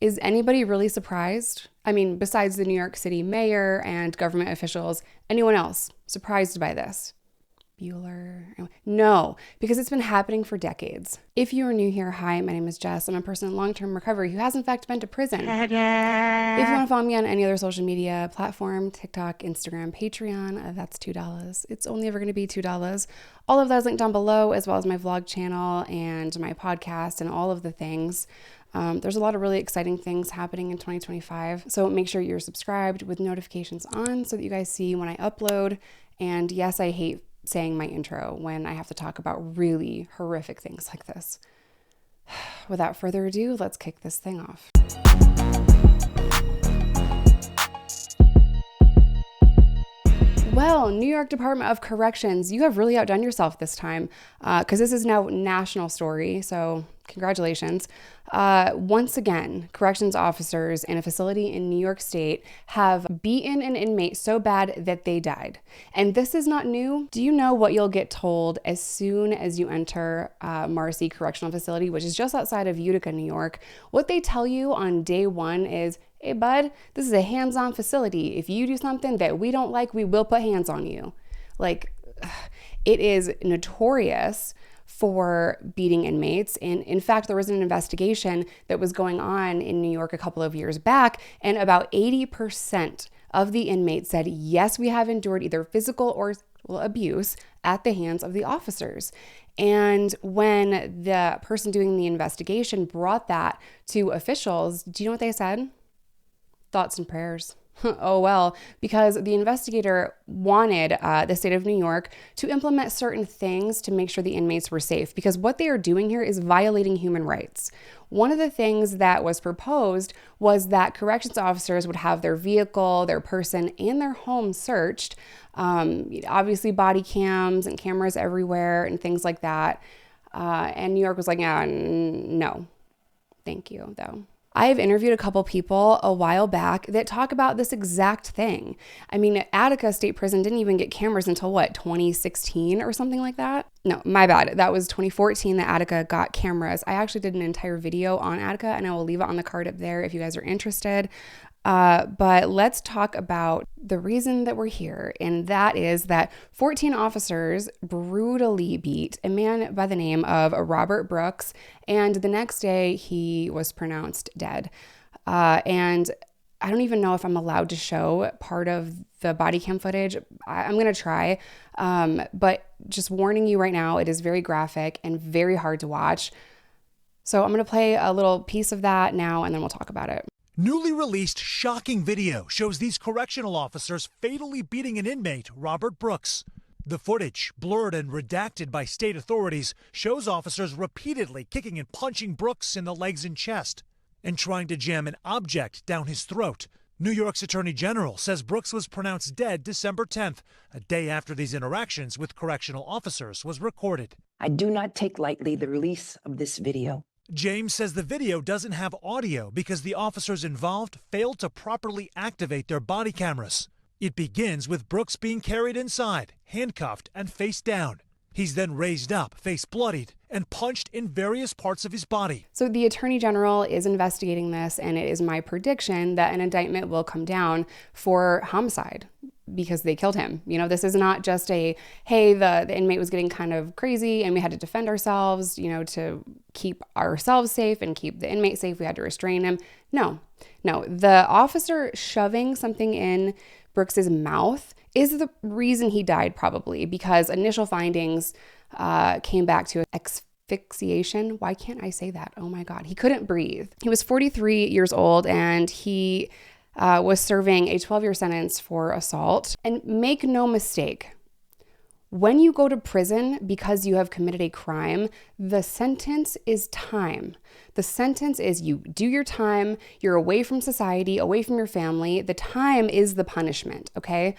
Is anybody really surprised? I mean, besides the New York City mayor and government officials, anyone else surprised by this? Bueller? No, because it's been happening for decades. If you are new here, hi, my name is Jess. I'm a person in long-term recovery who has in fact been to prison. If you want to follow me on any other social media platform, TikTok, Instagram, Patreon, that's $2. It's only ever going to be $2. All of that is linked down below, as well as my vlog channel and my podcast and all of the things. There's a lot of really exciting things happening in 2025. So make sure you're subscribed with notifications on so that you guys see when I upload. And yes, I hate saying my intro when I have to talk about really horrific things like this. Without further ado, let's kick this thing off. Well, New York Department of Corrections, you have really outdone yourself this time because this is now a national story, so congratulations. Once again, corrections officers in a facility in New York State have beaten an inmate so bad that they died. And this is not new. Do you know what you'll get told as soon as you enter Marcy Correctional Facility, which is just outside of Utica, New York? What they tell you on day one is, hey, bud, this is a hands-on facility. If you do something that we don't like, we will put hands on you. Like, it is notorious for beating inmates. And in fact, there was an investigation that was going on in New York a couple of years back, and about 80% of the inmates said, yes, we have endured either physical or abuse at the hands of the officers. And when the person doing the investigation brought that to officials, do you know what they said? Thoughts and prayers. Oh, well, because the investigator wanted the state of New York to implement certain things to make sure the inmates were safe, because what they are doing here is violating human rights. One of the things that was proposed was that corrections officers would have their vehicle, their person, and their home searched. Obviously, body cams and cameras everywhere and things like that. And New York was like, no, thank you, though. I have interviewed a couple people a while back that talk about this exact thing. I mean, Attica State Prison didn't even get cameras until 2016 or something like that? No, my bad. That was 2014 that Attica got cameras. I actually did an entire video on Attica, and I will leave it on the card up there if you guys are interested. But let's talk about the reason that we're here, and that is that 14 officers brutally beat a man by the name of Robert Brooks, and the next day he was pronounced dead. And I don't even know if I'm allowed to show part of the body cam footage. I'm going to try, but just warning you right now, it is very graphic and very hard to watch. So I'm going to play a little piece of that now, and then we'll talk about it. Newly released shocking video shows these correctional officers fatally beating an inmate, Robert Brooks. The footage, blurred and redacted by state authorities, shows officers repeatedly kicking and punching Brooks in the legs and chest and trying to jam an object down his throat. New York's Attorney General says Brooks was pronounced dead December 10th, a day after these interactions with correctional officers was recorded. I do not take lightly the release of this video. James says the video doesn't have audio because the officers involved failed to properly activate their body cameras. It begins with Brooks being carried inside, handcuffed, and face down. He's then raised up, face bloodied, and punched in various parts of his body. So the Attorney General is investigating this, and it is my prediction that an indictment will come down for homicide because they killed him. You know, this is not just a, hey, the inmate was getting kind of crazy and we had to defend ourselves, you know, to keep ourselves safe and keep the inmate safe. We had to restrain him. No, the officer shoving something in Brooks's mouth is the reason he died, probably, because initial findings came back to asphyxiation. Why can't I say that? Oh my God. He couldn't breathe. He was 43 years old, and he was serving a 12-year sentence for assault. And make no mistake, when you go to prison because you have committed a crime, the sentence is time. The sentence is you do your time, you're away from society, away from your family. The time is the punishment, okay?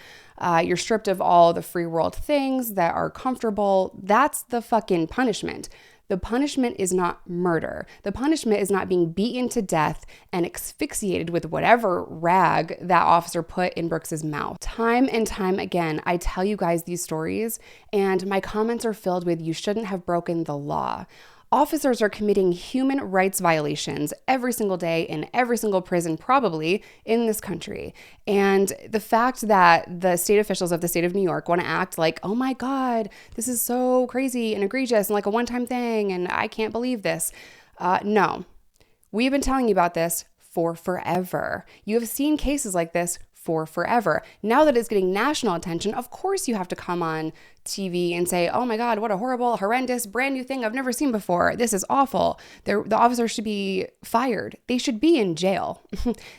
You're stripped of all the free world things that are comfortable. That's the fucking punishment. The punishment is not murder. The punishment is not being beaten to death and asphyxiated with whatever rag that officer put in Brooks's mouth. Time and time again, I tell you guys these stories, and my comments are filled with, you shouldn't have broken the law. Officers are committing human rights violations every single day in every single prison, probably in this country. And the fact that the state officials of the state of New York want to act like, oh my God, this is so crazy and egregious and like a one-time thing, and I can't believe this. No, we've been telling you about this for forever. You have seen cases like this for forever. Now that it's getting national attention, of course you have to come on TV and say, oh my God, what a horrible, horrendous, brand new thing I've never seen before. This is awful. The officers should be fired. They should be in jail.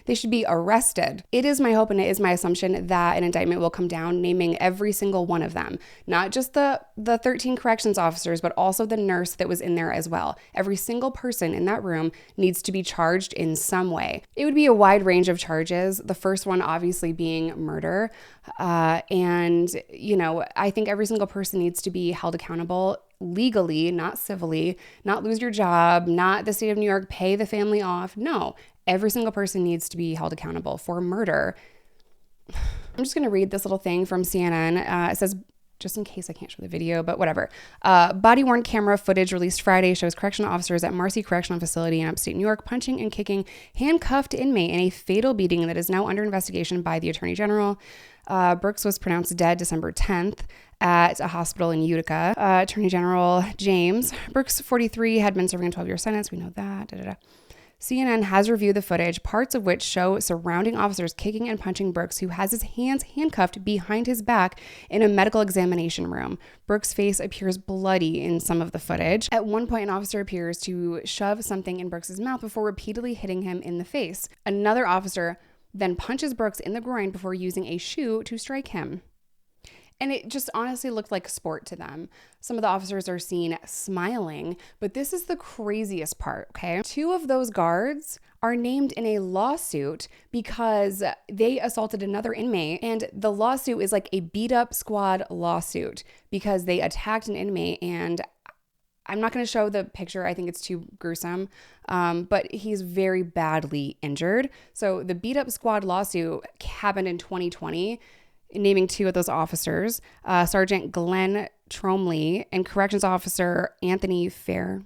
They should be arrested. It is my hope and it is my assumption that an indictment will come down naming every single one of them, not just the 13 corrections officers, but also the nurse that was in there as well. Every single person in that room needs to be charged in some way. It would be a wide range of charges. The first one obviously being murder. And, you know, I think every single person needs to be held accountable legally, not civilly, not lose your job, not the state of New York pay the family off. No, every single person needs to be held accountable for murder. I'm just going to read this little thing from CNN. It says, just in case I can't show the video, but whatever. Body-worn camera footage released Friday shows correctional officers at Marcy Correctional Facility in upstate New York punching and kicking handcuffed inmate in a fatal beating that is now under investigation by the Attorney General. Brooks was pronounced dead December 10th at a hospital in Utica. Attorney General James Brooks, 43, had been serving a 12-year sentence. We know that. CNN has reviewed the footage, parts of which show surrounding officers kicking and punching Brooks, who has his hands handcuffed behind his back in a medical examination room. Brooks' face appears bloody in some of the footage. At one point, an officer appears to shove something in Brooks' mouth before repeatedly hitting him in the face. Another officer then punches Brooks in the groin before using a shoe to strike him. And it just honestly looked like sport to them. Some of the officers are seen smiling, but this is the craziest part, okay? 2 of those guards are named in a lawsuit because they assaulted another inmate, and the lawsuit is like a beat up squad lawsuit because they attacked an inmate, and I'm not going to show the picture. I think it's too gruesome, but he's very badly injured. So the beat up squad lawsuit happened in 2020, naming 2 of those officers, Sergeant Glenn Tromley and Corrections Officer Anthony Farina.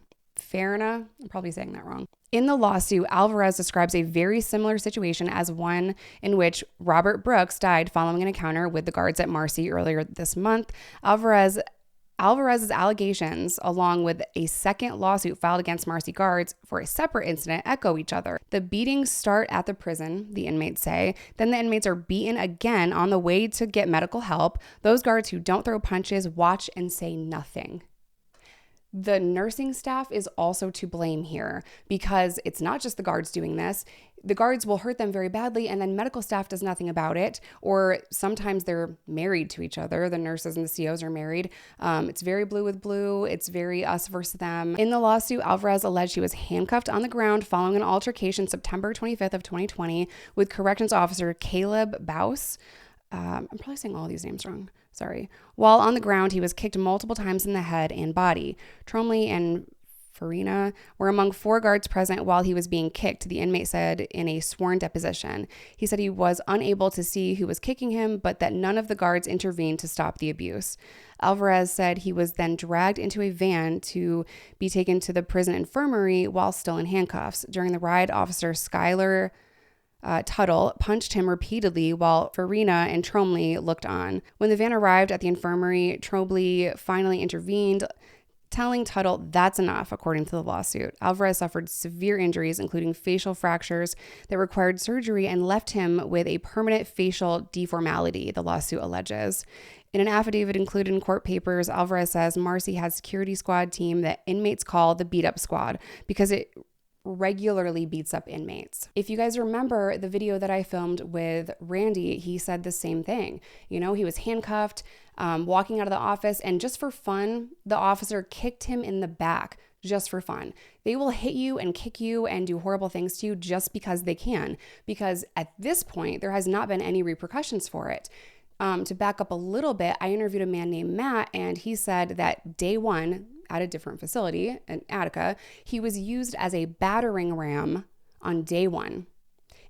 I'm probably saying that wrong. In the lawsuit, Alvarez describes a very similar situation as one in which Robert Brooks died following an encounter with the guards at Marcy earlier this month. Alvarez's allegations, along with a second lawsuit filed against Marcy guards for a separate incident, echo each other. The beatings start at the prison, the inmates say. Then the inmates are beaten again on the way to get medical help. Those guards who don't throw punches watch and say nothing. The nursing staff is also to blame here because it's not just the guards doing this. The guards will hurt them very badly and then medical staff does nothing about it. Or sometimes they're married to each other. The nurses and the COs are married. It's very blue with blue. It's very us versus them. In the lawsuit, Alvarez alleged he was handcuffed on the ground following an altercation September 25th of 2020 with corrections officer Caleb Baus. I'm probably saying all these names wrong. Sorry. While on the ground, he was kicked multiple times in the head and body. Tromley and Farina were among 4 guards present while he was being kicked, the inmate said in a sworn deposition. He said he was unable to see who was kicking him, but that none of the guards intervened to stop the abuse. Alvarez said he was then dragged into a van to be taken to the prison infirmary while still in handcuffs. During the ride, Officer Skylar Tuttle punched him repeatedly while Farina and Tromley looked on. When the van arrived at the infirmary, Tromley finally intervened, telling Tuttle that's enough, according to the lawsuit. Alvarez suffered severe injuries, including facial fractures that required surgery and left him with a permanent facial deformality, the lawsuit alleges. In an affidavit included in court papers, Alvarez says Marcy had a security squad team that inmates call the beat up squad because it regularly beats up inmates. If you guys remember the video that I filmed with Randy, he said the same thing. You know, he was handcuffed, walking out of the office, and just for fun, the officer kicked him in the back just for fun. They will hit you and kick you and do horrible things to you just because they can, because at this point, there has not been any repercussions for it. To back up a little bit, I interviewed a man named Matt, and he said that day one, at a different facility in Attica, he was used as a battering ram on day one.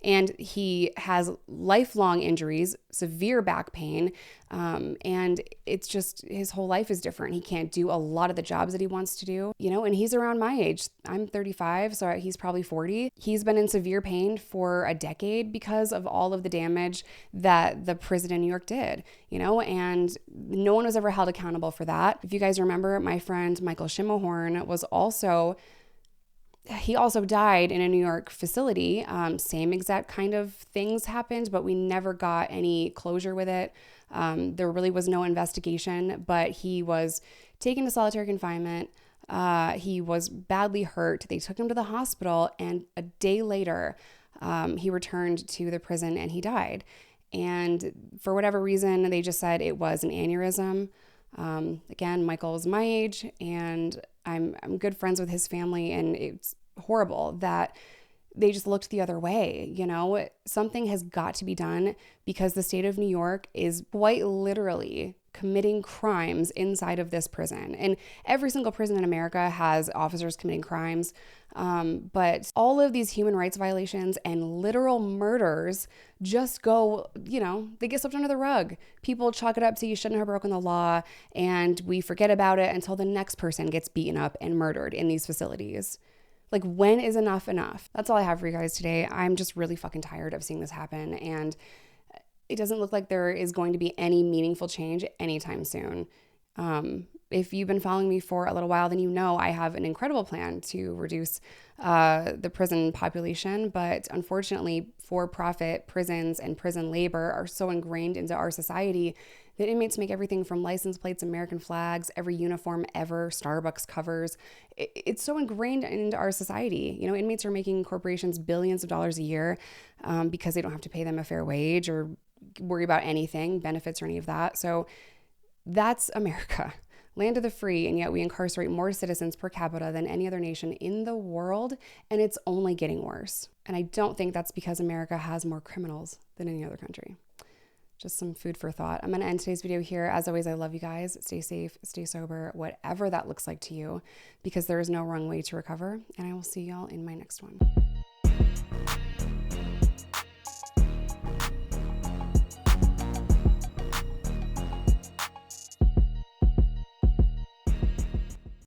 And he has lifelong injuries, severe back pain, and it's just his whole life is different. He can't do a lot of the jobs that he wants to do, and he's around my age. I'm 35, so he's probably 40. He's been in severe pain for a decade because of all of the damage that the prison in New York did, and no one was ever held accountable for that. If you guys remember, my friend Michael Schimmelhorn he also died in a New York facility. Same exact kind of things happened, but we never got any closure with it. There really was no investigation, but he was taken to solitary confinement. He was badly hurt. They took him to the hospital, and a day later, he returned to the prison and he died. And for whatever reason, they just said it was an aneurysm. Again, Michael is my age, and I'm good friends with his family, and it's horrible that they just looked the other way. Something has got to be done because the state of New York is quite literally committing crimes inside of this prison. And every single prison in America has officers committing crimes. But all of these human rights violations and literal murders just go, they get swept under the rug. People chalk it up to you shouldn't have broken the law, and we forget about it until the next person gets beaten up and murdered in these facilities. Like, when is enough enough? That's all I have for you guys today. I'm just really fucking tired of seeing this happen, and it doesn't look like there is going to be any meaningful change anytime soon. If you've been following me for a little while, then I have an incredible plan to reduce the prison population. But unfortunately, for-profit prisons and prison labor are so ingrained into our society that inmates make everything from license plates, American flags, every uniform ever, Starbucks covers. It's so ingrained into our society. Inmates are making corporations billions of dollars a year because they don't have to pay them a fair wage or worry about anything, benefits or any of that. So that's America, land of the free, and yet we incarcerate more citizens per capita than any other nation in the world, and it's only getting worse. And I don't think that's because America has more criminals than any other country. Just some food for thought. I'm going to end today's video here. As always, I love you guys. Stay safe, stay sober, whatever that looks like to you, because there is no wrong way to recover, and I will see y'all in my next one.